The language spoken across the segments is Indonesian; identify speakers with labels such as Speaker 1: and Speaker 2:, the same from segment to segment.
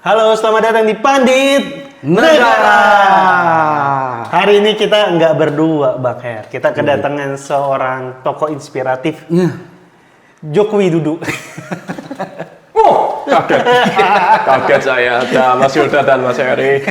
Speaker 1: Halo, selamat datang di Pandit
Speaker 2: Negara.
Speaker 1: Hari ini kita nggak berdua, Bang Her. Kita kedatangan seorang tokoh inspiratif, Jokowi Dudu.
Speaker 2: Oh, kaget saya. Ada Mas Yuda dan Mas Heri.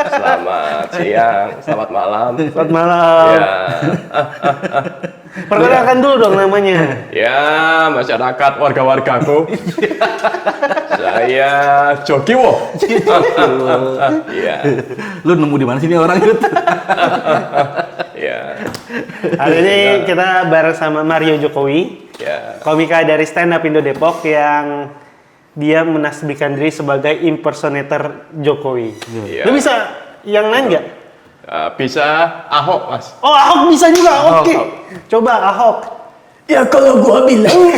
Speaker 2: Selamat siang, selamat malam.
Speaker 1: Selamat malam.
Speaker 2: Ya,
Speaker 1: Perkenalkan dulu dong namanya.
Speaker 2: ya masyarakat warga-wargaku. Saya Jokiwo. Ya,
Speaker 3: Lu nemu di mana sih ini orang itu?
Speaker 2: ya,
Speaker 1: Hari ini kita bareng sama Mario Jokowi,
Speaker 2: ya.
Speaker 1: komika dari Stand Up Indo Depok yang dia menasbihkan diri sebagai impersonator Jokowi.
Speaker 2: Iya.
Speaker 1: Lu bisa yang lain nggak?
Speaker 2: Bisa Ahok, Mas.
Speaker 1: Oh, Ahok bisa juga. Oke.
Speaker 2: Ahok.
Speaker 1: Coba Ahok.
Speaker 4: Ya kalau gua bilang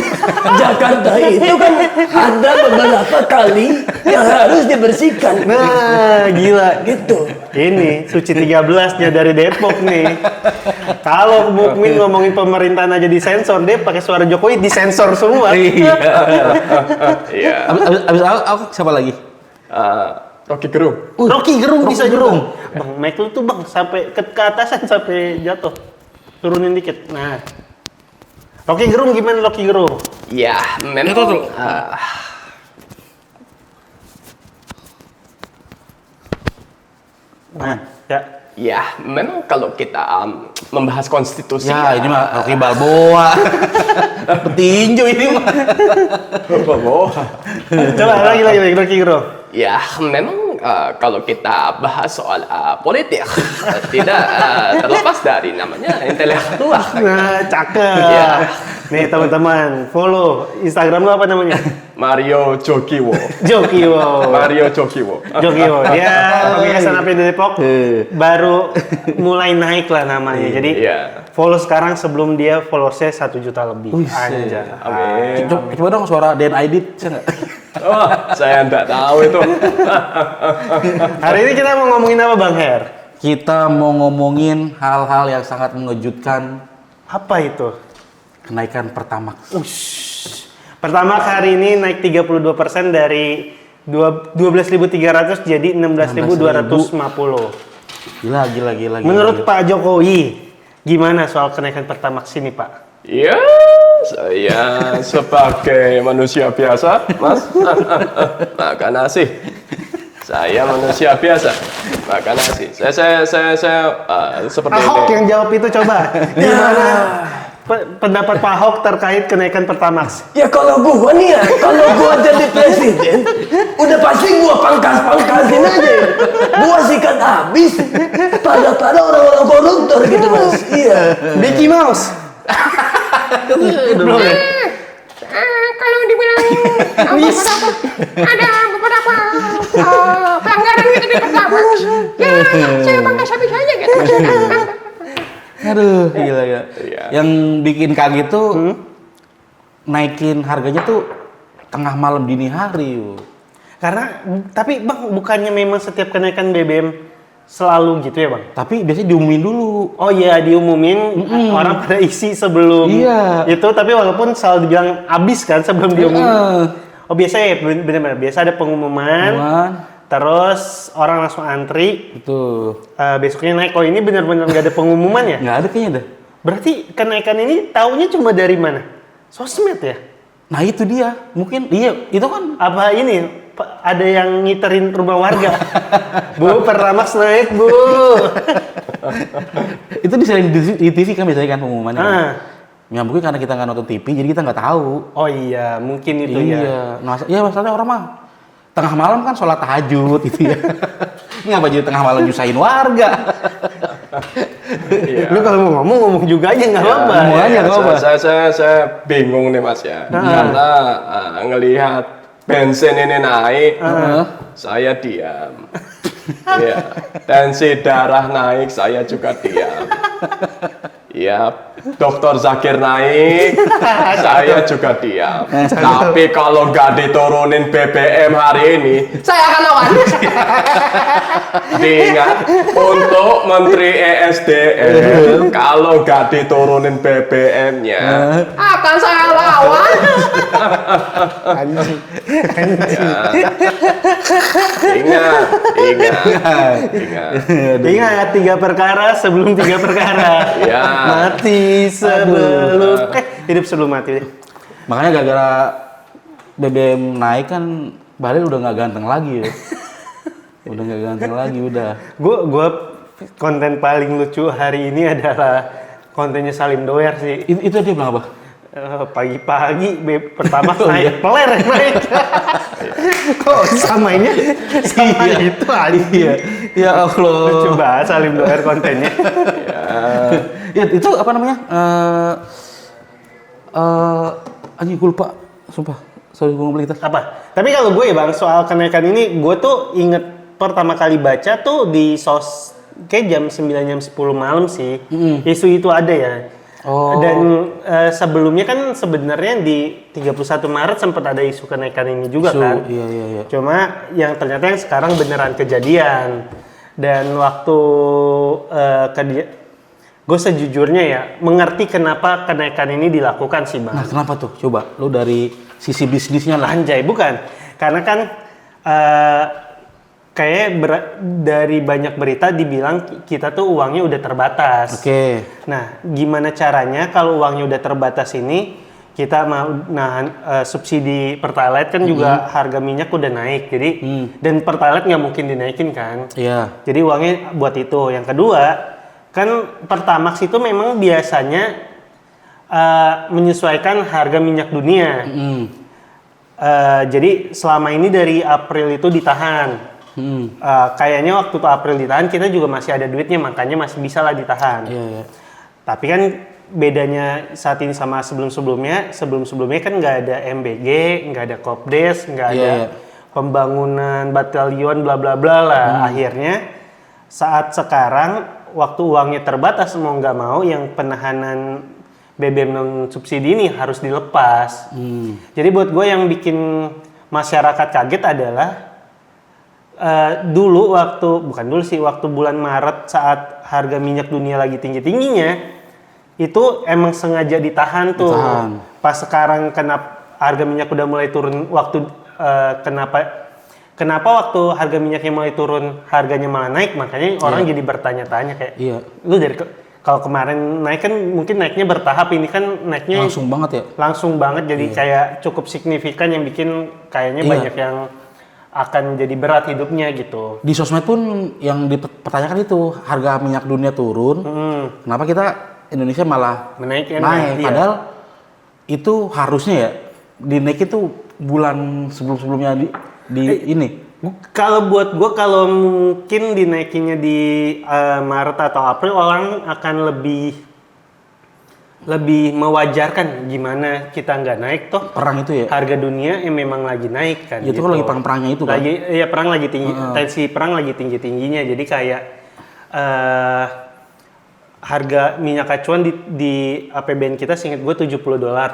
Speaker 4: Jakarta itu kan ada beberapa kali yang harus dibersihkan.
Speaker 1: Nah, gila.
Speaker 4: Gitu.
Speaker 1: Ini Suci 13-nya dari Depok nih. Kalau Mukmin ngomongin pemerintahan aja disensor, dia pakai suara Jokowi disensor semua.
Speaker 3: Iya.
Speaker 2: Iya.
Speaker 3: Abis aku siapa lagi?
Speaker 2: Rocky Gerung.
Speaker 1: Rocky Gerung bisa
Speaker 3: Rocky
Speaker 1: Gerung.
Speaker 3: Gerung.
Speaker 1: Bang, mic lu tuh Bang sampai ke atasan sampai jatuh. Turunin dikit. Nah. Rocky Gerung gimana Rocky Gerung?
Speaker 2: Ya, memang.
Speaker 3: Itu.
Speaker 1: Nah, ya.
Speaker 2: Ya, memang kalau kita membahas konstitusi.
Speaker 3: Ya, ini mah Rocky Balboa. Petinju ini mah.
Speaker 1: Coba lagi Rocky Gerung.
Speaker 2: Ya, memang kalau kita bahas soal politik, tidak terlepas dari namanya intelektual.
Speaker 1: Nah, cakep.
Speaker 2: Ya.
Speaker 1: Nih teman-teman, follow Instagram lu apa namanya?
Speaker 2: Mario Jokiwo.
Speaker 1: Jokiwo.
Speaker 2: Mario Jokiwo.
Speaker 1: Jokiwo. Dia komika stand up di Depok baru mulai naik lah namanya. Jadi
Speaker 2: Iya.
Speaker 1: follow sekarang sebelum dia followersnya 1 juta lebih. Anjay.
Speaker 2: Amin.
Speaker 3: Coba dong suara Dan Aidit, bisa nggak?
Speaker 2: Oh, saya enggak tahu itu.
Speaker 1: Hari ini kita mau ngomongin apa Bang Her?
Speaker 3: Kita mau ngomongin hal-hal yang sangat mengejutkan.
Speaker 1: Apa itu?
Speaker 3: Kenaikan Pertamax.
Speaker 1: Pertama hari ini naik 32% dari 12.300 jadi 16.250.
Speaker 3: Gila.
Speaker 1: Menurut Pak Jokowi, gimana soal kenaikan Pertamax ini Pak?
Speaker 2: Ya, saya sebagai manusia biasa, Mas, makan nasi. Saya manusia biasa, makan nasi. Saya seperti
Speaker 1: Ahok
Speaker 2: ini.
Speaker 1: yang jawab itu coba. Gimana pendapat Pak Ahok terkait kenaikan Pertamax?
Speaker 4: Ya kalau gua nih ya, kalau gua jadi presiden, udah pasti gua pangkas-pangkasin aja. Gua sikat habis pada orang-orang koruptor gitu Mas. Iya.
Speaker 1: Mickey Mouse. Belum ya?
Speaker 5: Kalau dibilang ada beberapa pelanggaran gitu di pertama, ya saya bangga habis aja gitu.
Speaker 3: Aduh, gila.
Speaker 2: Iya.
Speaker 3: Yang bikin kaget tuh naikin harganya tuh tengah malam dini hari.
Speaker 1: Karena tapi Bang bukannya memang setiap kenaikan BBM selalu gitu ya Bang?
Speaker 3: Tapi biasanya diumumin dulu.
Speaker 1: Oh iya diumumin orang pada isi sebelum
Speaker 3: Iya.
Speaker 1: itu tapi walaupun selalu dibilang habis kan sebelum diumumin. Oh biasa ya benar-benar biasa ada pengumuman. Terus orang langsung antri.
Speaker 3: Itu
Speaker 1: Besoknya naik. Oh ini benar-benar nggak ada pengumuman ya?
Speaker 3: nggak ada kayaknya dah.
Speaker 1: Berarti kenaikan ini taunya cuma dari mana? Sosmed ya?
Speaker 3: Nah itu dia, mungkin iya itu kan
Speaker 1: Apa ini ada yang ngiterin rumah warga? Bu, Pertamax naik bu.
Speaker 3: itu diselain di TV kan biasanya kan pengumumannya. Kan?
Speaker 1: Ah.
Speaker 3: Ya mungkin karena kita nggak nonton TV jadi kita nggak tahu.
Speaker 1: Oh iya, mungkin itu
Speaker 3: iya.
Speaker 1: ya.
Speaker 3: Nah, ya masalahnya orang mah tengah malam kan sholat tahajud gitu ya. Ngapa jadi tengah malam nyusahin warga?
Speaker 2: Iya.
Speaker 1: Lu kalau mau ngomong juga aja nggak apa-apa.
Speaker 3: ngomong aja, nggak apa-apa.
Speaker 2: Saya bingung nih Mas ya, karena ngelihat bensin ini naik, saya diam. Iya. Tensi darah naik, saya juga diam. Ya, Dr. Zakir naik, saya juga diam. Tapi kalau nggak diturunin BBM hari ini, saya akan lawan. Diingat, untuk Menteri ESDM, kalau nggak diturunin BBM-nya, akan saya lawan.
Speaker 1: Anjing.
Speaker 2: Ingat.
Speaker 1: Ingat 3 perkara sebelum 3 perkara.
Speaker 2: Ya.
Speaker 1: Mati sebelum hidup sebelum mati.
Speaker 3: Makanya gara-gara BBM naik kan Bahlil udah nggak ganteng lagi ya. Udah nggak ganteng lagi udah.
Speaker 1: Gua konten paling lucu hari ini adalah kontennya Salim Doer sih.
Speaker 3: Itu dia bilang apa?
Speaker 1: Pagi-pagi pertama naik peler naik. Kok samainnya sama itu aja.
Speaker 3: Iya. Ya Allah.
Speaker 1: Lucu banget Salim Doer kontennya.
Speaker 3: Ya itu apa namanya? Anjing gue lupa. Sumpah. Sorry gue ngomong kita.
Speaker 1: Apa? Tapi kalau gue ya bang soal kenaikan ini gue tuh inget pertama kali baca tuh di kayak jam 9 jam 10 malam sih. Isu itu ada ya.
Speaker 3: Oh.
Speaker 1: Dan sebelumnya kan sebenarnya di 31 Maret sempat ada isu kenaikan ini juga kan.
Speaker 3: Iya.
Speaker 1: Cuma yang ternyata yang sekarang beneran kejadian. Dan waktu gue sejujurnya ya mengerti kenapa kenaikan ini dilakukan sih bang.
Speaker 3: Nah kenapa tuh? Coba lu dari sisi bisnisnya lah.
Speaker 1: Anjay, bukan. Karena kan dari banyak berita dibilang kita tuh uangnya udah terbatas.
Speaker 3: Oke.
Speaker 1: Nah, gimana caranya kalau uangnya udah terbatas ini kita mau nahan subsidi Pertalite kan juga harga minyak udah naik. Jadi dan Pertalite nggak mungkin dinaikin kan.
Speaker 3: Iya.
Speaker 1: Jadi uangnya buat itu. Yang kedua, kan Pertamax itu memang biasanya menyesuaikan harga minyak dunia. Jadi selama ini dari April itu ditahan. Kayaknya waktu April ditahan kita juga masih ada duitnya, makanya masih bisa lah ditahan.
Speaker 3: Iya.
Speaker 1: Tapi kan bedanya saat ini sama sebelum-sebelumnya kan nggak ada MBG, nggak ada Kopdes, nggak ada pembangunan batalion bla bla bla lah. Akhirnya saat sekarang waktu uangnya terbatas mau nggak mau yang penahanan BBM non subsidi ini harus dilepas. Jadi buat gue yang bikin masyarakat kaget adalah waktu bulan Maret saat harga minyak dunia lagi tinggi-tingginya itu emang sengaja ditahan tuh. Pas sekarang kenapa harga minyak udah mulai turun kenapa waktu harga minyaknya mulai turun harganya malah naik, makanya orang jadi bertanya-tanya kayak lu kalau kemarin naik kan mungkin naiknya bertahap, ini kan naiknya langsung banget jadi kayak cukup signifikan yang bikin kayaknya banyak yang akan jadi berat hidupnya gitu.
Speaker 3: Di sosmed pun yang dipertanyakan itu harga minyak dunia turun, kenapa kita Indonesia malah naik? Padahal itu harusnya ya dinaikin tuh bulan sebelum-sebelumnya ini.
Speaker 1: Kalau buat gue kalau mungkin dinaikinnya di Maret atau April orang akan lebih mewajarkan gimana kita nggak naik toh
Speaker 3: perang itu ya,
Speaker 1: harga dunia yang memang lagi naik kan.
Speaker 3: Itu kan lagi perang-perangnya itu kan.
Speaker 1: Perang lagi tinggi, tensi perang lagi tingginya. Jadi kayak harga minyak acuan di APBN kita seingat gue $70,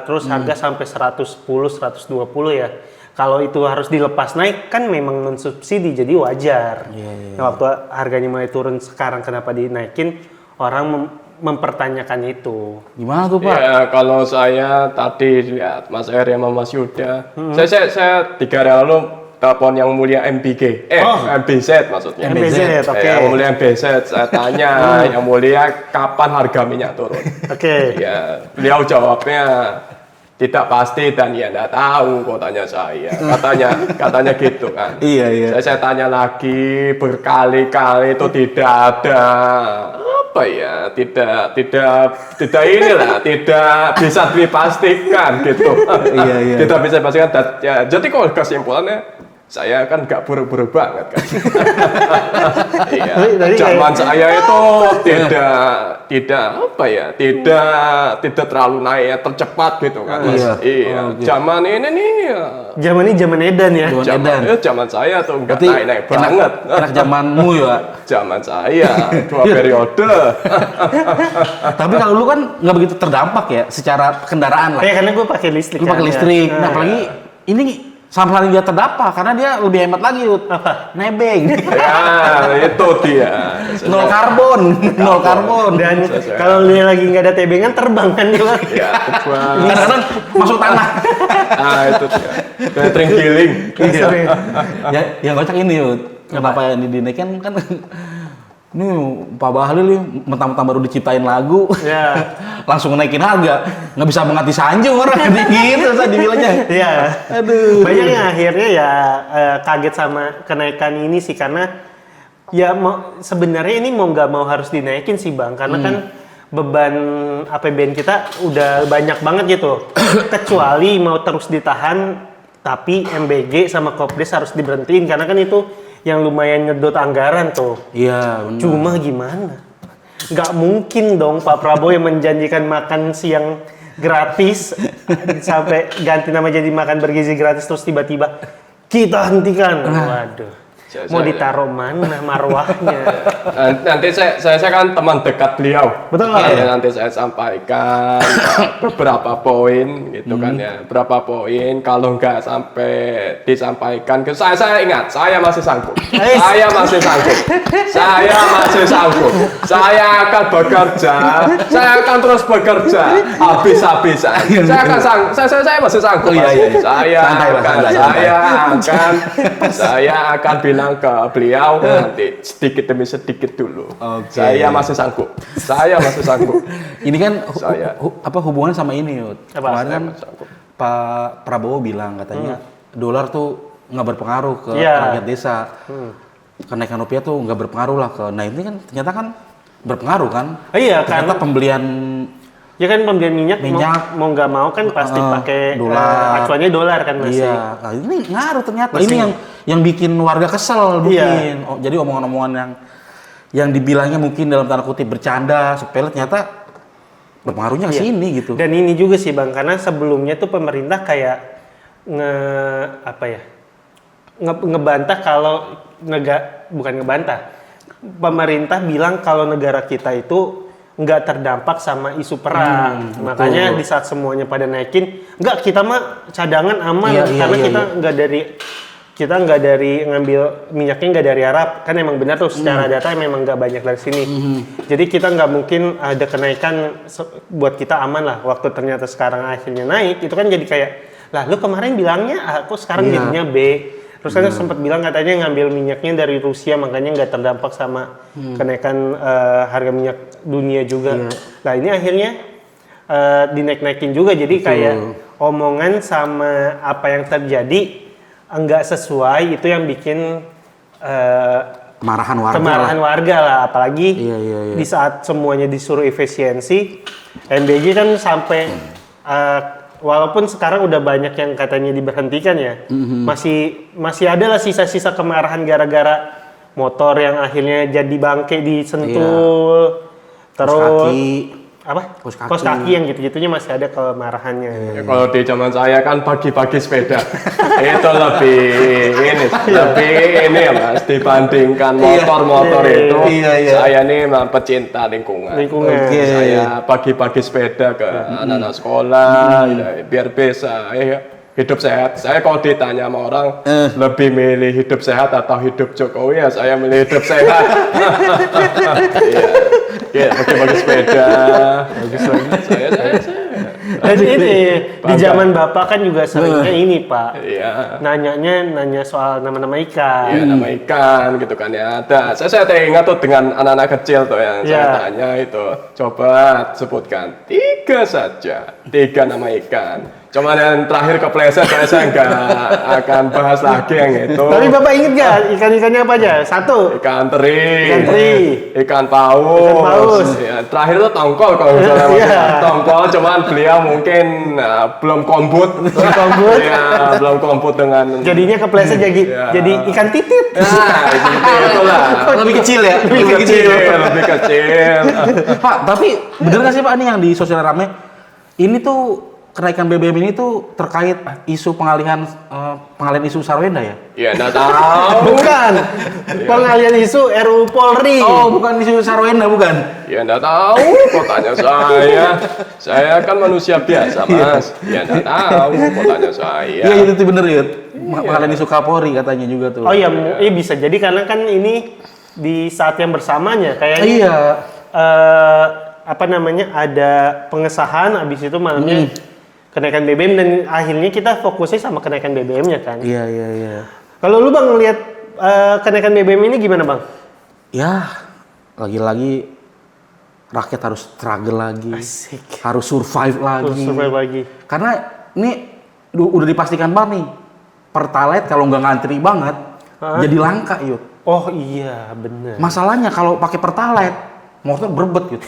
Speaker 1: terus harga sampai 110, 120 ya. Kalau itu harus dilepas naik kan memang non subsidi jadi wajar. Nah, waktu harganya mulai turun sekarang kenapa dinaikin, orang mempertanyakan itu.
Speaker 3: Gimana tuh Pak?
Speaker 2: Ya kalau saya tadi lihat Mas Eri sama Mas Yuda, saya 3 hari lalu telepon yang mulia MBG, MBZ maksudnya.
Speaker 1: MBZ, oke.
Speaker 2: Yang mulia MBZ, saya tanya yang mulia kapan harga minyak turun.
Speaker 1: Oke.
Speaker 2: Ya, beliau jawabnya tidak pasti dan ya enggak tahu kok tanya saya. Katanya gitu kan.
Speaker 3: Iya.
Speaker 2: Saya tanya lagi berkali-kali itu tidak ada apa ya, tidak inilah, tidak bisa dipastikan gitu.
Speaker 3: Iya.
Speaker 2: Tidak bisa dipastikan. Ya, jadi kalau kesimpulannya saya kan nggak buru-buru banget kan. Iya. Zaman saya itu tidak terlalu naik tercepat gitu kan. Iya. Zaman ini nih.
Speaker 1: Zaman edan ya.
Speaker 2: Zaman saya tuh nggak naik banget.
Speaker 3: Enak zamanmu ya.
Speaker 2: Zaman saya 2 periode.
Speaker 3: Tapi kalau lu kan nggak begitu terdampak ya secara kendaraan lah.
Speaker 1: Karena gue pakai listrik.
Speaker 3: Lu pakai listrik. Nah, apalagi ini sama sekali dia terdampak karena dia lebih hemat lagi, Ut. Nebeng.
Speaker 2: Ya, itu dia.
Speaker 3: Nol karbon.
Speaker 1: Dan kalau dia lagi nggak ada tebengan terbang kan dia.
Speaker 2: Ya, terbang.
Speaker 3: Kadang-kadang masuk tanah.
Speaker 2: Ah, itu dia. Catering giling.
Speaker 3: Ya, yang kocak ini, Ut. Kenapa yang dinaikin kan ini Pak Bahlil nih mentang-mentang baru diciptain lagu,
Speaker 1: Ya.
Speaker 3: langsung naikin harga, nggak bisa mengerti sanjung orang gitu saya dibilangnya.
Speaker 1: Iya.
Speaker 3: Aduh.
Speaker 1: Banyak yang akhirnya ya kaget sama kenaikan ini sih karena ya sebenarnya ini mau nggak mau harus dinaikin sih Bang karena kan beban APBN kita udah banyak banget gitu. Kecuali mau terus ditahan tapi MBG sama Kopdes harus diberhentiin karena kan itu yang lumayan nyedot anggaran tuh.
Speaker 3: Iya, benar.
Speaker 1: Cuma gimana? Nggak mungkin dong Pak Prabowo yang menjanjikan makan siang gratis sampai ganti nama jadi makan bergizi gratis terus tiba-tiba kita hentikan. Waduh. Mau ditaruh mana marwahnya?
Speaker 2: Nanti saya kan teman dekat beliau.
Speaker 1: Betul.
Speaker 2: Ya, nanti saya sampaikan beberapa poin gitu kan ya. Berapa poin kalau nggak sampai disampaikan ke saya ingat saya masih sanggup. Saya masih sanggup. Saya masih sanggup. Saya akan bekerja. Saya akan terus bekerja habis-habisan. Saya masih sanggup. Saya akan bilang ke beliau nanti sedikit demi sedikit dulu. Saya masih sanggup.
Speaker 3: Ini kan hubungan sama ini, Yud.
Speaker 1: Apa?
Speaker 3: Kemarin kan Pak Prabowo bilang katanya dolar tuh nggak berpengaruh ke rakyat desa. Kenaikan rupiah tuh nggak berpengaruh lah ke. Nah ini kan ternyata kan berpengaruh kan.
Speaker 1: Iya,
Speaker 3: ternyata
Speaker 1: karena
Speaker 3: pembelian
Speaker 1: ya kan pembelian minyak mau nggak mau kan pasti pakai acuannya dolar kan masih.
Speaker 3: Iya, nah, ini ngaruh ternyata. Ini yang bikin warga kesel mungkin.
Speaker 1: Iya.
Speaker 3: Jadi omongan-omongan yang dibilangnya mungkin dalam tanda kutip bercanda, sepele ternyata berpengaruhnya ke sini gitu.
Speaker 1: Dan ini juga sih Bang karena sebelumnya tuh pemerintah kayak ngebantah kalau bukan ngebantah. Pemerintah bilang kalau negara kita itu nggak terdampak sama isu perang. Makanya di saat semuanya pada naikin, nggak kita mah cadangan aman karena kita nggak dari ngambil minyaknya nggak dari Arab kan emang benar tuh secara data memang nggak banyak dari sini. Jadi kita nggak mungkin ada kenaikan buat kita aman lah. Waktu ternyata sekarang akhirnya naik itu kan jadi kayak lah lu kemarin bilangnya A, kok sekarang jadinya B. Terus kan sempat bilang katanya ngambil minyaknya dari Rusia makanya nggak terdampak sama kenaikan harga minyak dunia juga. Nah ini akhirnya dinaik-naikin juga jadi kayak omongan sama apa yang terjadi nggak sesuai itu yang bikin kemarahan warga lah. Apalagi di saat semuanya disuruh efisiensi, MBG kan sampai walaupun sekarang udah banyak yang katanya diberhentikan ya, masih ada lah sisa-sisa kemarahan gara-gara motor yang akhirnya jadi bangke disentul, terus kos kaki yang gitu-gitunya masih ada kemarahannya.
Speaker 2: Ya, kalau di zaman saya kan pagi-pagi sepeda itu lebih ini ya Mas dibandingkan motor-motor itu. Saya ini memang pecinta lingkungan. Saya pagi-pagi sepeda ke anak-anak sekolah biar bisa hidup sehat. Saya kalau ditanya sama orang lebih milih hidup sehat atau hidup Jokowi ya saya milih hidup sehat. Iya, pakai sepeda. Bagus lagi. Saya.
Speaker 1: Dan ini di zaman Bapak kan juga seringnya ini Pak.
Speaker 2: Iya.
Speaker 1: Nanya soal nama-nama ikan.
Speaker 2: Iya, nama ikan gitu kan ya. Ada. Saya teringat tuh dengan anak-anak kecil tuh yang saya tanya itu. Coba sebutkan 3 saja. 3 nama ikan. Cuman yang terakhir kepleset saya nggak akan bahas lagi yang itu.
Speaker 1: Tapi Bapak inget nggak ikan-ikannya apa aja? 1.
Speaker 2: Ikan teri. Ikan
Speaker 1: paus.
Speaker 2: Ya, terakhir itu tongkol kalau misalnya tongkol. Cuman beliau mungkin belum kombut. Ya, belum kombut dengan. Jadinya
Speaker 1: kepleset jadi ikan titit.
Speaker 2: Nah, itulah.
Speaker 3: Lebih kecil ya?
Speaker 2: Lebih kecil.
Speaker 3: Pak, tapi bener nggak sih Pak ini yang di sosial rame? Ini tuh kenaikan BBM ini tuh terkait isu pengalihan isu Sarwenda ya?
Speaker 2: Ya enggak tahu.
Speaker 1: Bukan. Pengalian isu RUU Polri.
Speaker 3: Oh, bukan isu Sarwenda, bukan?
Speaker 2: Ya enggak tahu, kok tanya saya. Saya kan manusia biasa, Mas. Ya enggak tahu, kok tanya saya.
Speaker 3: Iya, itu bener ya. Pengalihan isu Kapolri katanya juga tuh.
Speaker 1: Oh iya, bisa jadi karena kan ini di saat yang bersamanya kayaknya.
Speaker 3: Iya.
Speaker 1: Apa namanya, ada pengesahan, habis itu malamnya kenaikan BBM dan akhirnya kita fokusnya sama kenaikan BBM-nya kan.
Speaker 3: Iya.
Speaker 1: Kalau lu Bang lihat kenaikan BBM ini gimana Bang?
Speaker 3: Ya, lagi-lagi rakyat harus struggle lagi.
Speaker 1: Asik.
Speaker 3: Harus survive lagi.
Speaker 1: Survive lagi.
Speaker 3: Karena ini udah dipastikan banget nih. Pertalite kalau nggak ngantri banget, jadi langka yuk.
Speaker 1: Oh iya, bener.
Speaker 3: Masalahnya kalau pakai Pertalite, motor berbet yuk.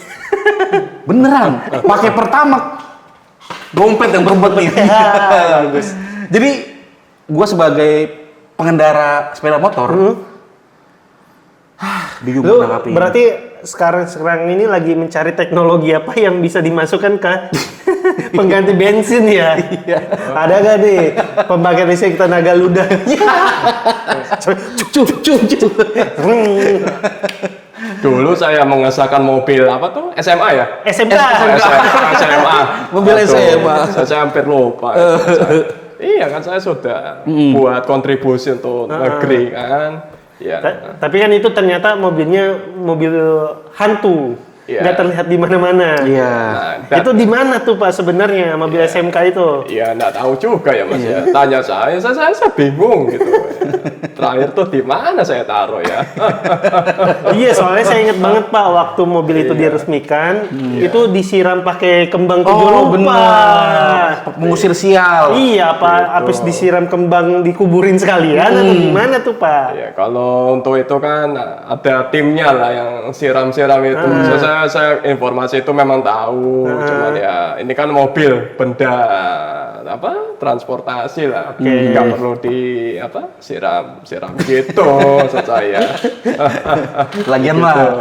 Speaker 3: Beneran, pakai Pertamax, dompet yang berbet nih.
Speaker 1: Bagus.
Speaker 3: Jadi, gua sebagai pengendara sepeda motor, bingung
Speaker 1: Lu
Speaker 3: menanggapi.
Speaker 1: berarti sekarang ini lagi mencari teknologi apa yang bisa dimasukkan ke pengganti bensin ya? Ada gak nih pembangkit listrik tenaga ludah? Cuk.
Speaker 2: Dulu saya mengesahkan mobil apa tuh? SMA ya?
Speaker 1: SMK.
Speaker 2: SMA.
Speaker 3: Mobil
Speaker 2: Aduh,
Speaker 3: SMA.
Speaker 2: Saya hampir lupa. Iya kan saya sudah buat kontribusi untuk negeri kan. Ya.
Speaker 1: Tapi kan itu ternyata mobilnya mobil hantu.
Speaker 2: Iya.
Speaker 1: Nggak terlihat di mana-mana.
Speaker 3: Iya.
Speaker 2: Nah,
Speaker 1: Itu di mana tuh Pak sebenarnya mobil SMK itu?
Speaker 2: ya nggak tahu juga ya Mas ya. Tanya saya bingung gitu. Terakhir tuh di mana saya taruh ya?
Speaker 1: Iya, soalnya saya ingat banget Pak waktu mobil itu diresmikan, itu disiram pakai kembang tujuh rupa.
Speaker 3: benar. Mengusir sial.
Speaker 1: Iya Pak, habis disiram kembang dikuburin sekalian atau gimana tuh Pak?
Speaker 2: Ya kalau untuk itu kan ada timnya lah yang siram-siram itu. Saya informasi itu memang tahu, cuman ya ini kan mobil benda apa transportasi lah, nggak perlu di apa siram gitu maksud saya.
Speaker 3: Lagian mah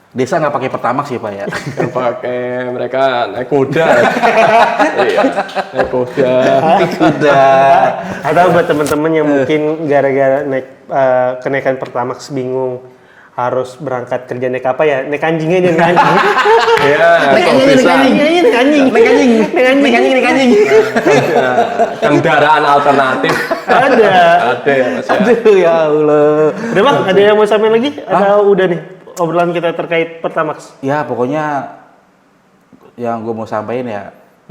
Speaker 3: desa nggak pakai Pertamax sih Pak ya.
Speaker 2: Yang pakai mereka naik kuda. Iya, naik kuda.
Speaker 1: Atau buat teman-teman yang mungkin gara-gara naik kenaikan Pertamax bingung harus berangkat kerja naik apa ya? Naik anjing aja, naik anjing.
Speaker 2: Iya, kok bisa.
Speaker 1: Naik anjing.
Speaker 2: Kendaraan alternatif
Speaker 1: Ada.
Speaker 2: ada ya Mas ya.
Speaker 3: Aduh ya Allah.
Speaker 1: Udah Bang, ada yang mau sampaikan lagi? Atau udah nih obrolan kita terkait Pertamax?
Speaker 3: Ya pokoknya yang gue mau sampaikan ya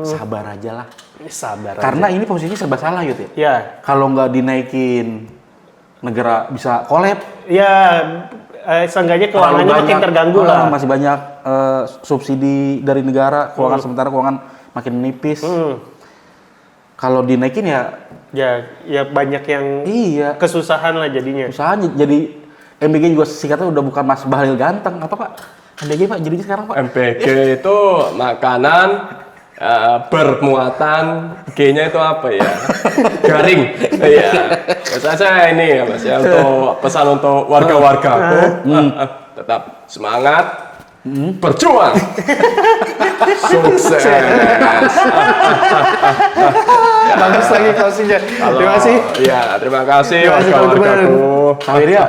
Speaker 3: sabar aja lah.
Speaker 1: Sabar.
Speaker 3: Karena ini posisinya serba salah Yud ya.
Speaker 1: Ya.
Speaker 3: Kalau nggak dinaikin negara bisa kolab.
Speaker 1: Ya, seenggaknya keuangannya makin terganggu lah.
Speaker 3: Masih banyak subsidi dari negara, keuangan sementara keuangan makin menipis. Kalau dinaikin
Speaker 1: Ya banyak yang kesusahan lah jadinya.
Speaker 3: usahanya jadi MBG juga singkatnya udah bukan Mas Bahlil Ganteng apa Pak? MBG Pak jadinya sekarang Pak.
Speaker 2: MPG itu makanan bermuatan G-nya itu apa ya? Garing. Iya. Biasanya saya ini ya Mas ya untuk pesan untuk warga-wargaku tetap semangat. Berjuang. Sukses.
Speaker 1: Bagus lagi closing-nya. Terima kasih.
Speaker 2: Ya, terima kasih
Speaker 1: Terima kasih,
Speaker 2: warga-wargaku.
Speaker 3: Saweria.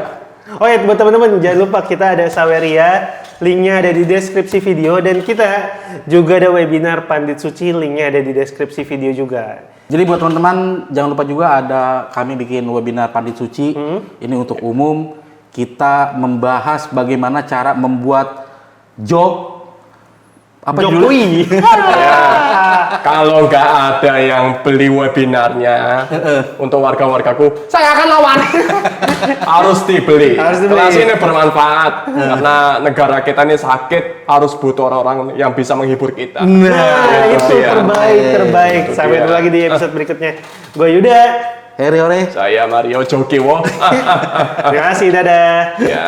Speaker 1: Oh ya buat teman-teman jangan lupa kita ada Saweria, linknya ada di deskripsi video dan kita juga ada webinar Pandit Suci, linknya ada di deskripsi video juga.
Speaker 3: Jadi buat teman-teman jangan lupa juga ada kami bikin webinar Pandit Suci. Ini untuk umum kita membahas bagaimana cara membuat
Speaker 1: Jokowi.
Speaker 2: Ya, kalau nggak ada yang beli webinarnya untuk warga-wargaku, saya akan lawan. Harus dibeli. Kelas ini bermanfaat karena negara kita ini sakit, harus butuh orang-orang yang bisa menghibur kita.
Speaker 1: Nah, itu
Speaker 2: dia.
Speaker 1: terbaik. Sampai
Speaker 2: dia.
Speaker 1: jumpa lagi di episode berikutnya. Gue Yuda.
Speaker 3: Heri Ore.
Speaker 2: Saya Mario Jokiwo.
Speaker 1: Terima kasih, dadah.
Speaker 2: Ya.